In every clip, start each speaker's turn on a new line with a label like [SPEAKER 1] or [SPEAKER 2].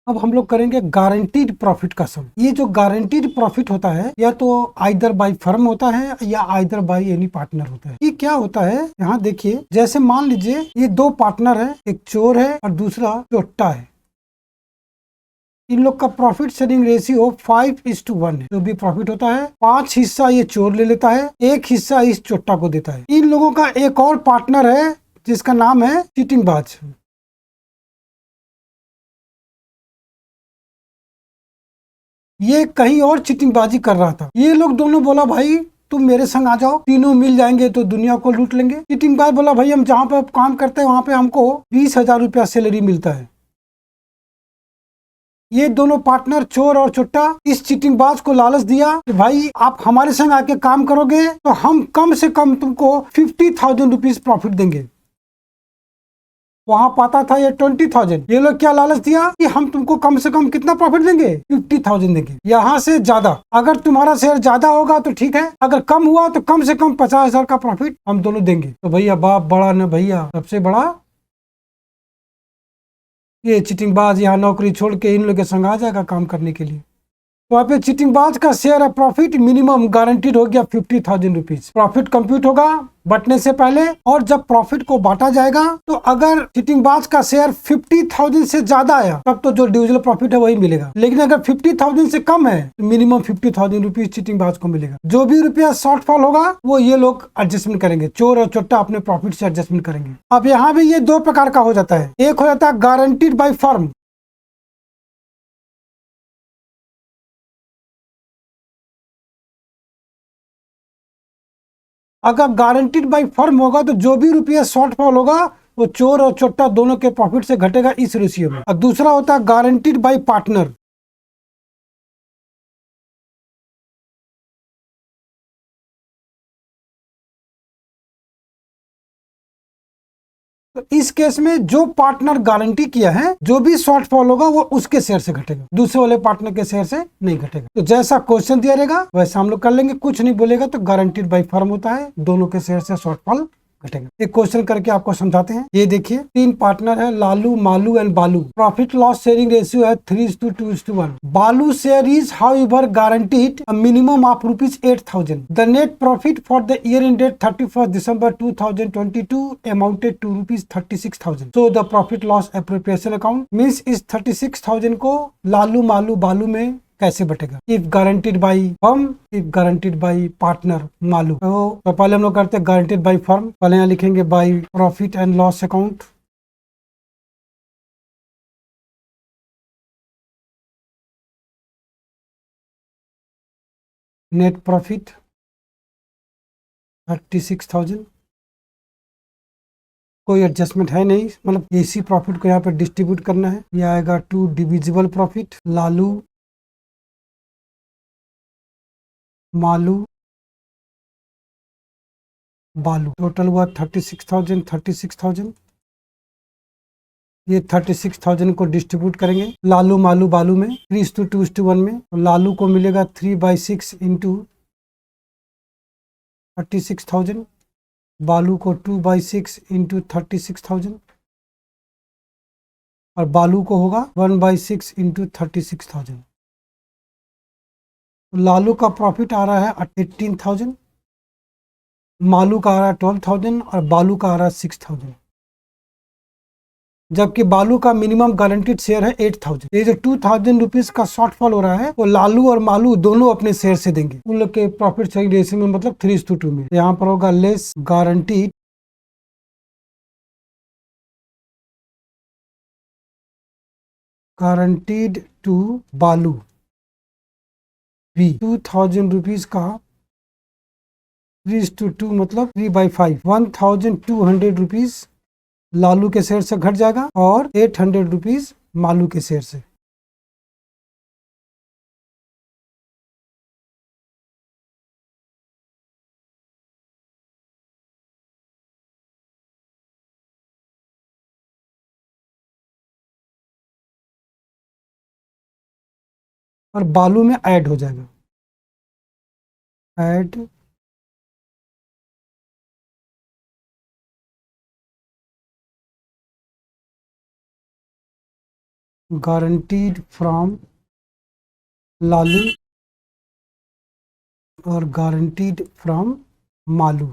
[SPEAKER 1] अब हम लोग करेंगे गारंटीड प्रॉफिट का सम। ये जो गारंटीड प्रॉफिट होता है या तो आइदर बाय फर्म होता है या आइदर बाय एनी पार्टनर होता है। ये क्या होता है, यहाँ देखिए, जैसे मान लीजिए ये दो पार्टनर है, एक चोर है और दूसरा चोट्टा है। इन लोग का प्रॉफिट शेयरिंग रेशियो 5:1 है। जो भी प्रॉफिट होता है 5 हिस्सा ये चोर ले लेता है, 1 हिस्सा इस चोट्टा को देता है। इन लोगों का एक और पार्टनर है जिसका नाम है चीटिंगबाज। ये कहीं और चीटिंगबाजी कर रहा था। ये लोग दोनों बोला भाई तुम मेरे संग आ जाओ, तीनों मिल जाएंगे तो दुनिया को लूट लेंगे। चीटिंगबाज बोला भाई हम जहाँ पे काम करते हैं वहां पे हमको 20,000 रुपया सैलरी मिलता है। ये दोनों पार्टनर चोर और चुट्टा इस चीटिंगबाज को लालच दिया कि भाई आप हमारे संग आके काम करोगे तो हम कम से कम तुमको 50,000 रुपीज प्रॉफिट देंगे। वहां पाता था ये 20,000। ये लोग क्या लालच दिया कि हम तुमको कम से कम कितना प्रॉफिट देंगे, 50,000 देंगे, यहाँ से ज्यादा। अगर तुम्हारा शेयर ज्यादा होगा तो ठीक है, अगर कम हुआ तो कम से कम 50,000 का प्रॉफिट हम दोनों देंगे। तो भैया बाप बड़ा न भैया, सबसे बड़ा ये चिटिंगबाज यहाँ नौकरी छोड़ के इन लोग के संग आ जाएगा काम करने के लिए। वहाँ पे चीटिंगबाज का शेयर है प्रॉफिट मिनिमम गारंटीड हो गया 50,000 रुपीज। प्रॉफिट कंप्यूट होगा बंटने से पहले, और जब प्रॉफिट को बांटा जाएगा तो अगर चीटिंगबाज का शेयर 50,000 से ज्यादा आया तब तो जो डिविजिबल प्रॉफिट है वही मिलेगा। लेकिन अगर 50,000 से कम है तो मिनिमम 50,000 रुपीज चीटिंगबाज को मिलेगा। जो भी रुपया शॉर्टफॉल होगा वो ये लोग एडजस्टमेंट करेंगे, चोर और चोट्टा अपने प्रॉफिट से एडजस्टमेंट करेंगे। अब यहाँ भी ये दो प्रकार का हो जाता है। एक हो जाता है गारंटीड बाई फर्म। अगर गारंटीड बाई फर्म होगा तो जो भी रुपया शॉर्टफॉल होगा वो चोर और चोट्टा दोनों के प्रॉफिट से घटेगा इस रेशियो में। और दूसरा होता है गारंटीड बाई पार्टनर। तो इस केस में जो पार्टनर गारंटी किया है जो भी शॉर्टफॉल होगा वो उसके शेयर से घटेगा, दूसरे वाले पार्टनर के शेयर से नहीं घटेगा। तो जैसा क्वेश्चन दिया रहेगा वैसा हम लोग कर लेंगे। कुछ नहीं बोलेगा तो गारंटीड बाई फर्म होता है, दोनों के शेयर से शॉर्टफॉल घटेगा। एक क्वेश्चन करके आपको समझाते हैं। ये देखिए, तीन पार्टनर है, Lalu, Malu and Balu. Profit loss sharing ratio है 3:2:1। Balu share is however guaranteed a minimum of ₹8,000। The net profit for the year ended 31 December 2022 amounted to ₹36,000। So the profit loss appropriation account means इस 36,000 को लालू, मालू, बालू में कैसे बटेगा। If guaranteed by firm, if guaranteed by partner Malu. तो पहले हम लोग करते हैं गारंटीड बाई फर्म। पहले यहाँ लिखेंगे by profit and loss account. Net profit 36,000। कोई एडजस्टमेंट है नहीं, मतलब इसी प्रॉफिट को यहाँ पे डिस्ट्रीब्यूट करना है। ये आएगा to divisible profit, Lalu, Malu, Balu. Total हुआ 36,000। 36,000, ये 36,000 को डिस्ट्रीब्यूट करेंगे लालू, मालू, बालू में 3:2:1 में। तो लालू को मिलेगा 3/6 इंटू 36,000, बालू को 2/6 इंटू 36,000, और बालू को होगा 1/6 इंटू 36,000। तो लालू का प्रॉफिट आ रहा है 18,000, मालू का आ रहा है 12,000 और बालू का आ रहा है 6,000। जबकि बालू का मिनिमम गारंटीड शेयर है 8,000। ये जो 2,000 रुपीज का शॉर्टफॉल हो रहा है वो लालू और मालू दोनों अपने शेयर से देंगे। उन लोग के प्रॉफिट शेयरिंग रेशियो में, मतलब 3:2 में। यहाँ पर होगा लेस गारंटीड टू बालू बी। 2,000 रुपीज का 3:2 मतलब 3/5, 1,200 रुपीज लालू के शेयर से घट जाएगा और 800 रुपीज मालू के शेयर से। और बालू में ऐड हो जाएगा, ऐड गारंटीड फ्रॉम लालू और गारंटीड फ्रॉम मालू।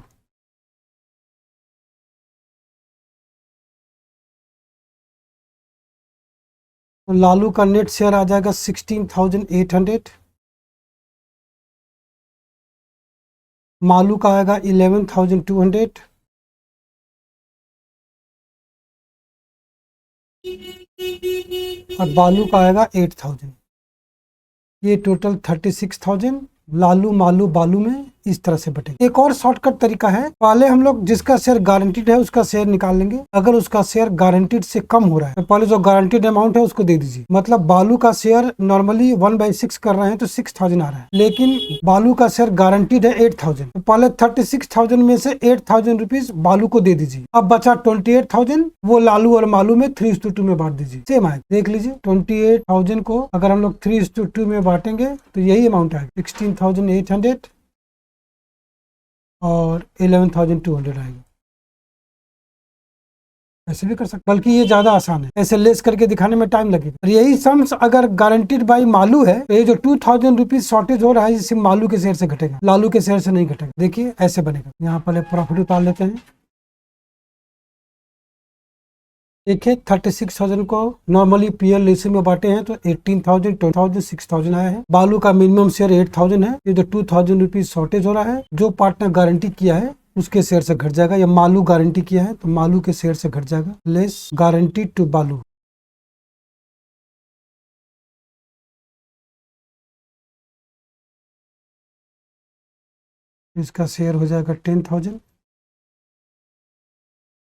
[SPEAKER 1] तो लालू का नेट शेयर आ जाएगा 16,800, मालू का आएगा 11,200 और बालू का आएगा 8,000। ये टोटल 36,000 लालू मालू बालू में इस तरह से बटेगा। एक और शॉर्टकट तरीका है, पहले हम लोग जिसका शेयर गारंटीड है उसका शेयर निकाल लेंगे। अगर उसका शेयर गारंटीड से कम हो रहा है तो पहले जो गारंटीड अमाउंट है उसको दे दीजिए। मतलब बालू का शेयर नॉर्मली 1/6 कर रहे हैं तो 6,000 आ रहा है, लेकिन बालू का शेयर गारंटीड है 8,000, तो पहले 36,000 में से 8,000 रुपीज बालू को दे दीजिए। अब बचा 28,000, वो लालू और मालू में 3:2 में बांट दीजिए। सेम आएगा, देख लीजिए 28,000 को अगर हम लोग 3:2 में बांटेंगे तो यही अमाउंट आएगा, 16,800 और 11,200 आएगा। ऐसे भी कर सकते, बल्कि ये ज्यादा आसान है, ऐसे लेस करके दिखाने में टाइम लगेगा। और यही सम्स अगर गारंटीड बाई मालू है तो ये जो 2,000 रुपीज शॉर्टेज हो रहा है इसे मालू के शेयर से घटेगा, लालू के शेयर से नहीं घटेगा। देखिए ऐसे बनेगा। यहाँ पहले प्रॉफिट उतार लेते हैं। देखिए 36,000 को नॉर्मली पीएल रेशियो में बांटे हैं तो 18,000, 20,000, 6,000 आया है। बालू का मिनिमम शेयर 8,000 है। ये जो 2,000 रुपीज शॉर्टेज हो रहा है, जो पार्टनर गारंटी किया है उसके शेयर से घट जाएगा, या मालू गारंटी किया है तो मालू के शेयर से घट जाएगा, लेस गारंटी टू बालू। इसका शेयर हो जाएगा 10,000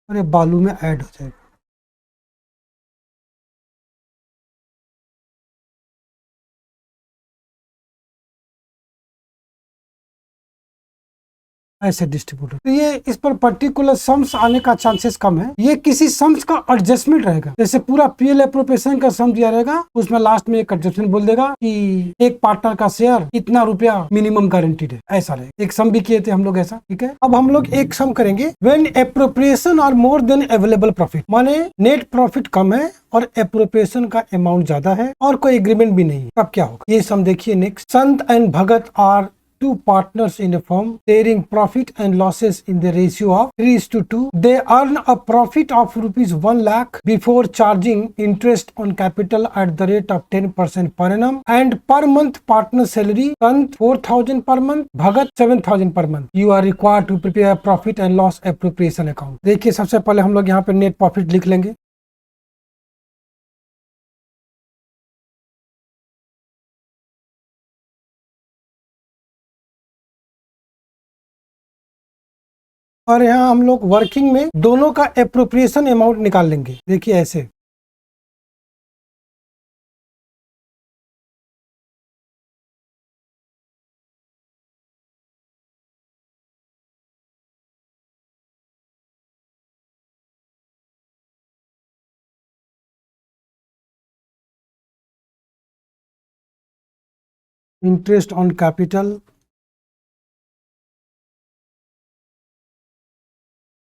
[SPEAKER 1] और ये बालू में ऐड हो जाएगा। ऐसे डिस्ट्रीब्यूटर, तो ये इस पर पर्टिकुलर सम्स आने का चांसेस कम है। ये किसी सम्स का एडजस्टमेंट रहेगा, जैसे पूरा पीएल एप्रोप्रिएशन का सम दिया रहेगा, उसमें लास्ट में एक एडजस्टमेंट बोल देगा कि एक पार्टनर का शेयर इतना रुपया मिनिमम गारंटीड है, ऐसा रहेगा। एक सम भी किए थे हम लोग ऐसा, ठीक है। अब हम लोग एक सम करेंगे, when appropriation are more than available profit, माने नेट प्रॉफिट कम है और एप्रोप्रिएशन का अमाउंट ज्यादा है और कोई एग्रीमेंट भी नहीं है, तब क्या होगा। ये सम देखिए next, Sant and Bhagat are two partners in a firm sharing profit and losses in the ratio of 3:2. They earn a profit of rupees 1 lakh before charging interest on capital at the rate of 10% per annum and per month partner salary Sant 4,000 per month, Bhagat 7,000 per month. You are required to prepare profit and loss appropriation account. देखिए सबसे पहले हम लोग यहाँ पे net profit लिख लेंगे। और यहाँ हम लोग वर्किंग में दोनों का एप्रोप्रिएशन अमाउंट निकाल लेंगे। देखिए ऐसे, interest on capital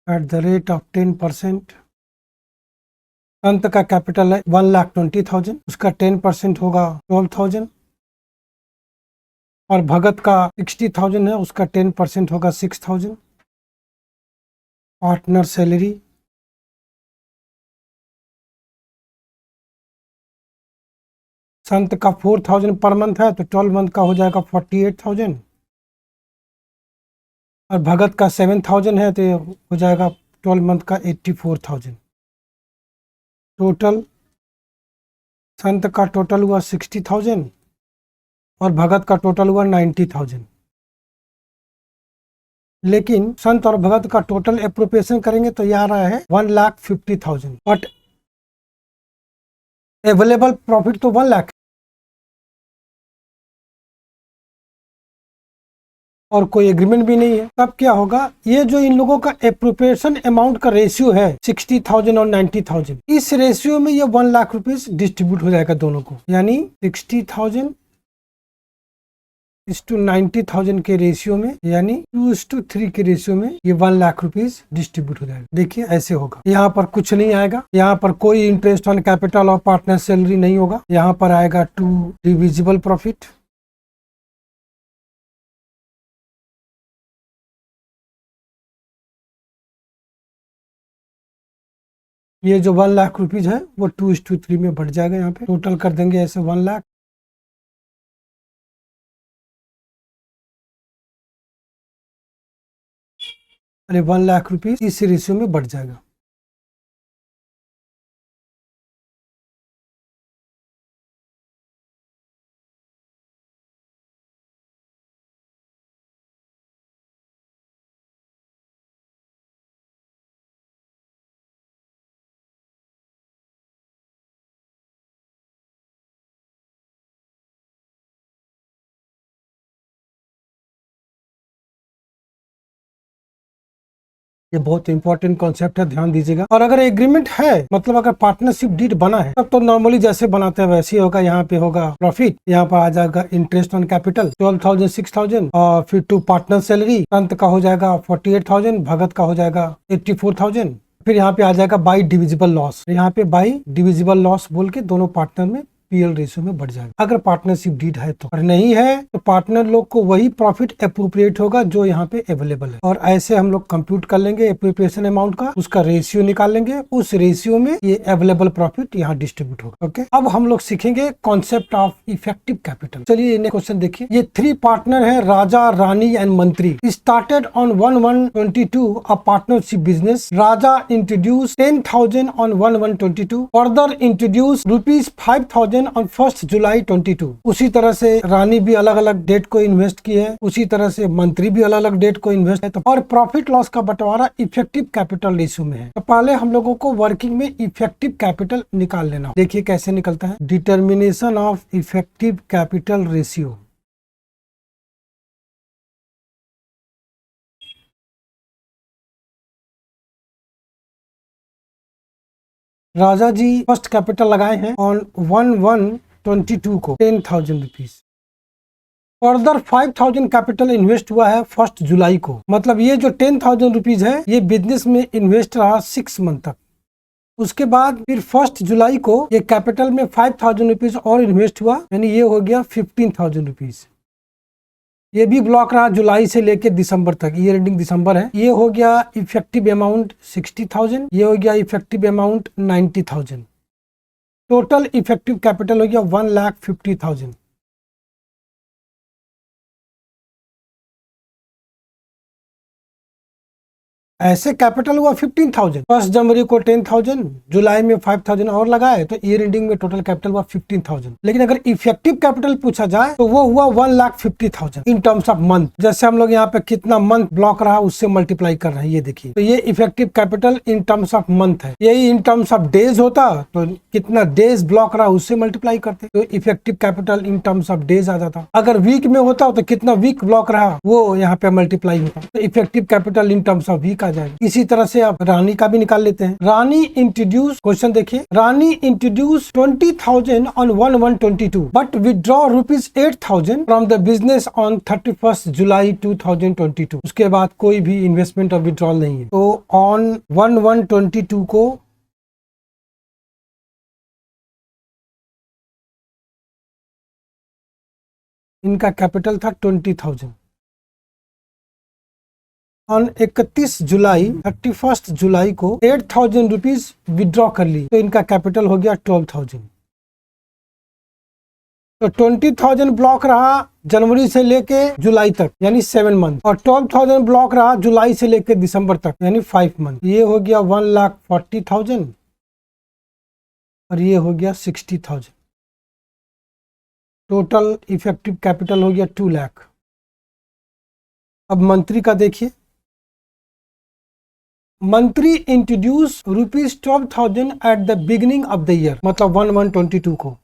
[SPEAKER 1] at the rate of 10%। अंत का कैपिटल है 1,20,000, उसका 10% होगा 12,000 और भगत का 60,000 है, उसका 10% होगा 6,000। पार्टनर सैलरी संत का 4,000 पर मंथ है तो 12 मंथ का हो जाएगा 48,000 और भगत का 7,000 है तो हो जाएगा 12 मंथ का 84,000। टोटल संत का टोटल हुआ 60,000 और भगत का टोटल हुआ 90,000। लेकिन संत और भगत का टोटल एप्रोप्रिएशन करेंगे तो यह आ रहा है 1,50,000, बट अवेलेबल प्रॉफिट तो 1 लाख और कोई एग्रीमेंट भी नहीं है। तब क्या होगा, ये जो इन लोगों का एप्रोप्रिएशन अमाउंट का रेशियो है 60,000 और 90,000, इस रेशियो में ये 1 लाख रुपीस डिस्ट्रीब्यूट हो जाएगा दोनों को, यानी 60,000 1:90,000 के रेशियो में, यानी 2:3 के रेशियो में ये 1 लाख रुपीज डिस्ट्रीब्यूट हो जाएगा। देखिए ऐसे होगा, यहाँ पर कुछ नहीं आएगा, यहाँ पर कोई इंटरेस्ट ऑन कैपिटल और पार्टनर सैलरी नहीं होगा, यहाँ पर आएगा टू डिविजिबल प्रॉफिट। ये जो 1 लाख रुपीज है वो 2:3 में बढ़ जाएगा, यहाँ पे टोटल कर देंगे ऐसे 1 लाख। अरे 1 लाख रुपीज इस रेशियो में बढ़ जाएगा। ये बहुत इंपॉर्टेंट कॉन्सेप्ट है, ध्यान दीजिएगा। और अगर एग्रीमेंट है, मतलब अगर पार्टनरशिप डीड बना है, तब तो नॉर्मली जैसे बनाते हैं वैसे ही होगा। यहाँ पे होगा प्रॉफिट, यहाँ पर आ जाएगा इंटरेस्ट ऑन कैपिटल 12,000 6,000, और फिर टू पार्टनर सैलरी अंत का हो जाएगा 48,000, भगत का हो जाएगा 84,000। फिर यहाँ पे आ जाएगा बाई डिविजिबल लॉस, यहाँ पे बाई डिविजिबल लॉस बोल के दोनों पार्टनर में पीएल रेशियो में बढ़ जाएगा, अगर पार्टनरशिप डीड है तो। और नहीं है तो पार्टनर लोग को वही प्रॉफिट अप्रोप्रिएट होगा जो यहाँ पे अवेलेबल है। और ऐसे हम लोग कंप्यूट कर लेंगे अप्रोप्रिएशन अमाउंट का, उसका रेशियो निकाल लेंगे, उस रेशियो में ये अवेलेबल प्रॉफिट यहाँ डिस्ट्रीब्यूट होगा। ओके, अब हम लोग सीखेंगे कॉन्सेप्ट ऑफ इफेक्टिव कैपिटल। चलिए क्वेश्चन देखिए, ये 3 पार्टनर है, राजा, रानी एंड मंत्री। Started on 1/1/22 a partnership business. Raja introduce 10,000 on 1/1/22, further introduce ₹5,000 on 1 जुलाई 22। उसी तरह से रानी भी अलग अलग डेट को इन्वेस्ट की है, उसी तरह से मंत्री भी अलग अलग डेट को इन्वेस्ट है। तो और प्रॉफिट लॉस का बंटवारा इफेक्टिव कैपिटल रेशियो में है। तो पहले हम लोगों को वर्किंग में इफेक्टिव कैपिटल निकाल लेना। देखिए कैसे निकलता है, determination of effective capital ratio. Raja ji first capital लगाए हैं ऑन 1/1/22 को 10,000 रुपीज। फर्दर 5,000 कैपिटल इन्वेस्ट हुआ है 1 जुलाई को, मतलब ये जो 10,000 रुपीज है ये बिजनेस में इन्वेस्ट रहा 6 मंथ तक। उसके बाद फिर 1 जुलाई को ये कैपिटल में 5,000 रुपीज और इन्वेस्ट हुआ, यानी ये हो गया 15,000 रुपीज। ये भी ब्लॉक रहा जुलाई से लेके दिसंबर तक, ईयर एंडिंग दिसंबर है। ये हो गया इफेक्टिव अमाउंट 60,000, ये हो गया effective amount 90,000। Total effective capital हो गया 1,50,000। ऐसे कैपिटल हुआ 15,000। 1 जनवरी को 10,000, जुलाई में 5,000 और लगाए तो ईयर एंडिंग में टोटल कैपिटल हुआ 15,000। लेकिन अगर इफेक्टिव कैपिटल पूछा जाए तो वो हुआ 1,50,000 इन टर्म्स ऑफ मंथ। जैसे हम लोग यहाँ पे कितना मंथ ब्लॉक रहा उससे मल्टीप्लाई कर रहे हैं, ये देखिए। तो ये effective capital in terms of month है। यही इन टर्म्स ऑफ डेज होता तो कितना डेज ब्लॉक रहा उससे मल्टीप्लाई करते, तो effective capital in terms of days आ जाता। अगर वीक में होता तो कितना वीक ब्लॉक रहा वो यहाँ पे मल्टीप्लाई होता, तो effective capital in terms of week. इसी तरह से आप रानी का भी निकाल लेते हैं। रानी इंट्रोड्यूस, क्वेश्चन देखिए, Rani introduce 20,000 on 1/1/22 but withdraw ₹8,000 from the business on 31 July 2022। उसके बाद कोई भी इन्वेस्टमेंट और विड्रॉल नहीं है। तो ऑन 1/1/22 को इनका कैपिटल था 20,000। ऑन 31 जुलाई 31 जुलाई को 8,000 रुपीज विड्रॉ कर ली, तो इनका कैपिटल हो गया 12,000। तो 20,000 ब्लॉक रहा जनवरी से लेके जुलाई तक, यानी 7 मंथ, और 12,000 ब्लॉक रहा जुलाई से लेके दिसंबर तक, यानी 5 मंथ। ये हो गया 1,40,000 और ये हो गया 60,000। टोटल इफेक्टिव कैपिटल हो गया 2 लाख। अब मंत्री का देखिए, मंत्री introduce ₹12,000 at the beginning of the year, मतलब 1/1/22 को।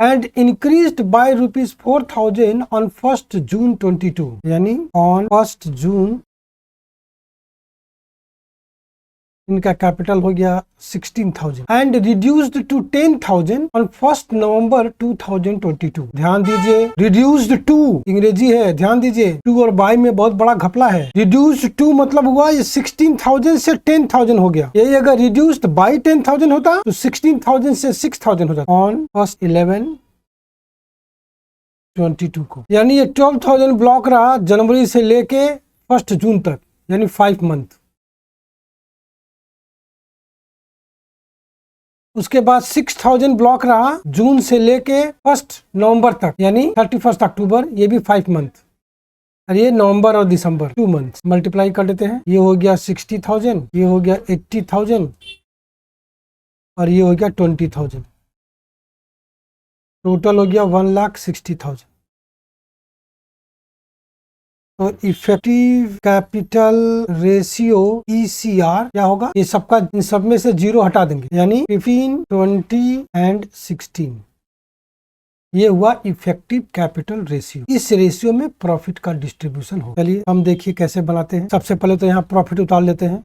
[SPEAKER 1] एंड इंक्रीज्ड बाय ₹4,000 ऑन 1 जून 22, यानी ऑन 1 जून इनका कैपिटल हो गया 16,000 एंड रिड्यूस्ड टू 10,000 ऑन 1 नवंबर 2022। ध्यान दीजिए, रिड्यूस्ड टू अंग्रेजी है, ध्यान दीजिए, टू और बाय में बहुत बड़ा घपला है। रिड्यूस्ड टू मतलब हुआ ये 16,000 से 10,000 हो गया। यही अगर रिड्यूस्ड बाय 10,000 होता तो 16,000 से 6,000 हो जाता ऑन 1/11/22 को, यानी ये 12,000 ब्लॉक रहा जनवरी से लेके 1 जून तक, यानी 5 मंथ। उसके बाद 6,000 ब्लॉक रहा जून से लेके 1 नवंबर तक, यानी 31 अक्टूबर, ये भी 5 मंथ। और ये नवंबर और दिसंबर 2 मंथ। मल्टीप्लाई कर देते हैं, ये हो गया 60,000, ये हो गया 80,000 और ये हो गया 20,000, टोटल हो गया 1,60,000। तो इफेक्टिव कैपिटल रेशियो ECR क्या होगा, ये सबका इन सब में से 0 हटा देंगे, यानी 15, 20 एंड 16। ये हुआ इफेक्टिव कैपिटल रेशियो। इस रेशियो में प्रॉफिट का डिस्ट्रीब्यूशन हो। चलिए हम देखिए कैसे बनाते हैं। सबसे पहले तो यहाँ प्रॉफिट उतार लेते हैं।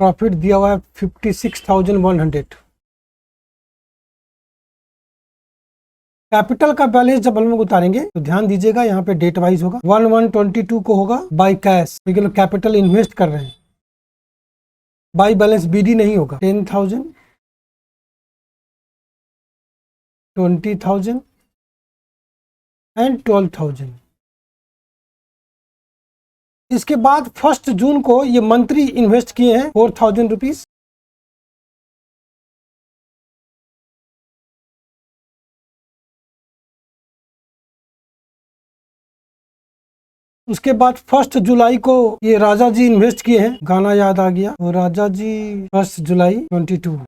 [SPEAKER 1] प्रॉफिट दिया हुआ है 56,100। कैपिटल का बैलेंस जब हम लोग उतारेंगे तो ध्यान दीजिएगा यहाँ पे डेट वाइज होगा। 1/1/22 को होगा बाय कैश, क्योंकि लोग कैपिटल इन्वेस्ट कर रहे हैं। बाय बैलेंस BD नहीं होगा। 10,000, 20,000 एंड 12,000। इसके बाद 1 जून को ये मंथली इन्वेस्ट किए हैं 4,000 रुपीज। उसके बाद 1 जुलाई को ये राजा जी इन्वेस्ट किए हैं, गाना याद आ गया, और राजा जी 1 जुलाई 22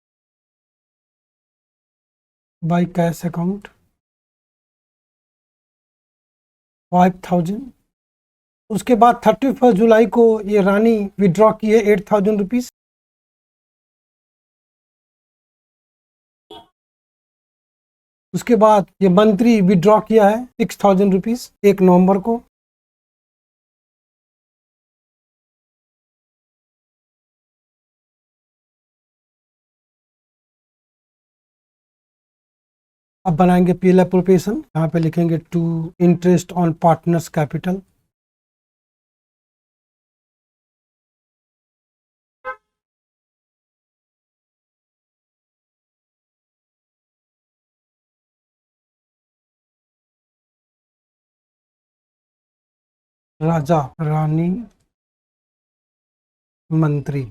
[SPEAKER 1] बाय कैश अकाउंट 5,000। उसके बाद 31 जुलाई को ये रानी विड्रॉ किए 8,000 रुपीज। उसके बाद ये मंत्री विड्रॉ किया है 6,000 रुपीज 1 नवंबर को। अब बनाएंगे पीएल एप्रोप्रिएशन। यहाँ पे लिखेंगे to interest on partners capital. Raja, Rani, Mantri.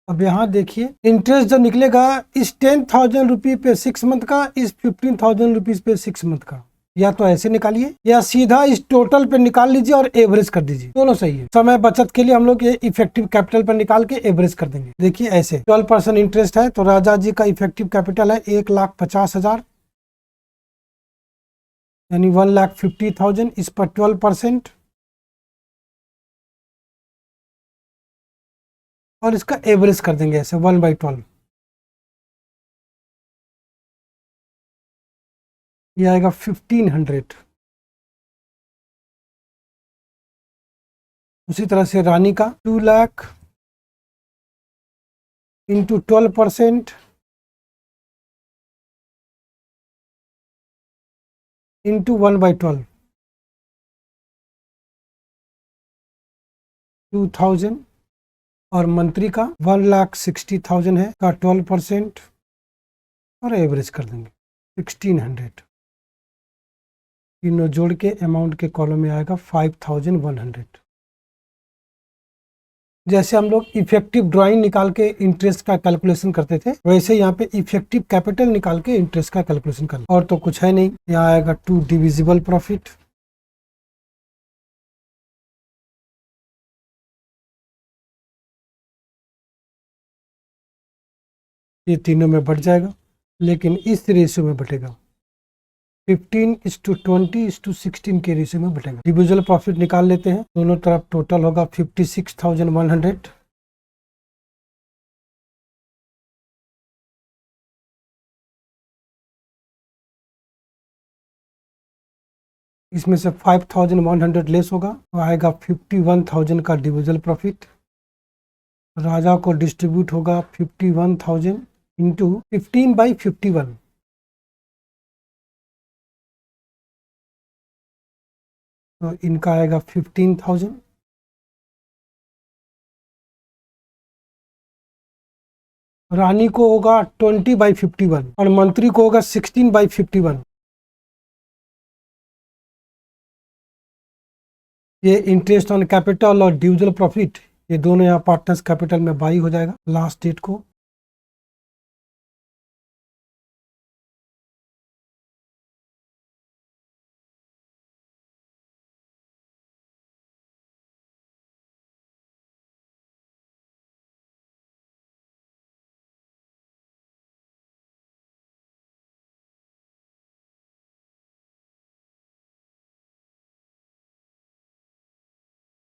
[SPEAKER 1] अब यहाँ देखिए इंटरेस्ट जो निकलेगा इस 10,000 रुपये पे 6 मंथ का, इस 15,000 रुपीज पे 6 मंथ का, या तो ऐसे निकालिए या सीधा इस टोटल पे निकाल लीजिए और एवरेज कर दीजिए, दोनों सही है। समय बचत के लिए हम लोग ये इफेक्टिव कैपिटल पर निकाल के एवरेज कर देंगे। देखिए ऐसे 12% इंटरेस्ट है, तो राजा जी का इफेक्टिव कैपिटल है 1,50,000, यानी 1,50,000। इस पर 12% और इसका एवरेज कर देंगे ऐसे 1/12। ये आएगा 1,500। उसी तरह से रानी का 2 लाख इंटू 12% इंटू 1/12 2,000। और मंत्री का 1,60,000 है, का 12% और एवरेज कर देंगे 1,600। तीनों जोड़ के अमाउंट के कॉलम में आएगा 5,100। जैसे हम लोग इफेक्टिव ड्राइंग निकाल के इंटरेस्ट का कैलकुलेशन करते थे, वैसे यहाँ पे इफेक्टिव कैपिटल निकाल के इंटरेस्ट का कैलकुलेशन कर, और तो कुछ है नहीं। यहाँ आएगा 2 डिविजिबल प्रॉफिट। ये तीनों में बढ़ जाएगा, लेकिन इस रेशियो में बढ़ेगा, 15:20:16 के रेशियो में बढ़ेगा। इंडिविजुअल प्रॉफिट निकाल लेते हैं, दोनों तरफ टोटल होगा 56,100। इसमें से 5,100 लेस होगा तो आएगा 51,000 का इंडिविजुअल प्रॉफिट। राजा को डिस्ट्रीब्यूट होगा 51,000 इंटू 15/51, तो इनका आएगा 15,000। रानी को होगा 20/51 और मंत्री को होगा 16/51। ये इंटरेस्ट ऑन कैपिटल और इंडिविजुअल प्रॉफिट, ये दोनों यहाँ पार्टनर्स कैपिटल में बाई हो जाएगा लास्ट डेट को।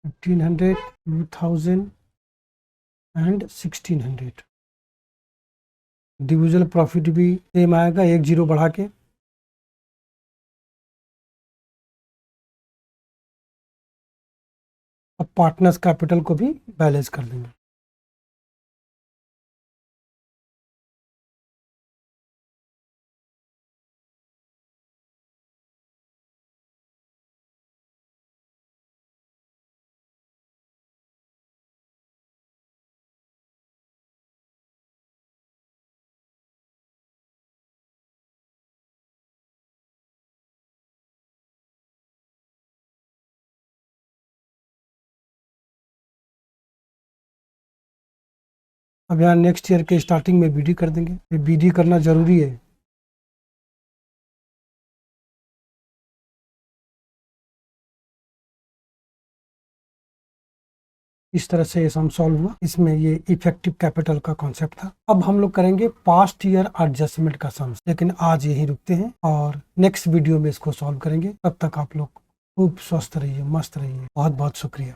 [SPEAKER 1] $1,500, 2,000 एंड 1,600। इंडिविजुअल प्रॉफिट भी सेम आएगा, 1 0 बढ़ा के। अब पार्टनर्स कैपिटल को भी बैलेंस कर देंगे। अब यहाँ नेक्स्ट ईयर के स्टार्टिंग में बीडी कर देंगे, ये बीडी करना जरूरी है। इस तरह से ये सम सॉल्व हुआ। इसमें ये इफेक्टिव कैपिटल का कॉन्सेप्ट था। अब हम लोग करेंगे पास्ट ईयर एडजस्टमेंट का सम, लेकिन आज यही रुकते हैं और नेक्स्ट वीडियो में इसको सॉल्व करेंगे। तब तक आप लोग खूब स्वस्थ रहिए, मस्त रहिए। बहुत बहुत शुक्रिया।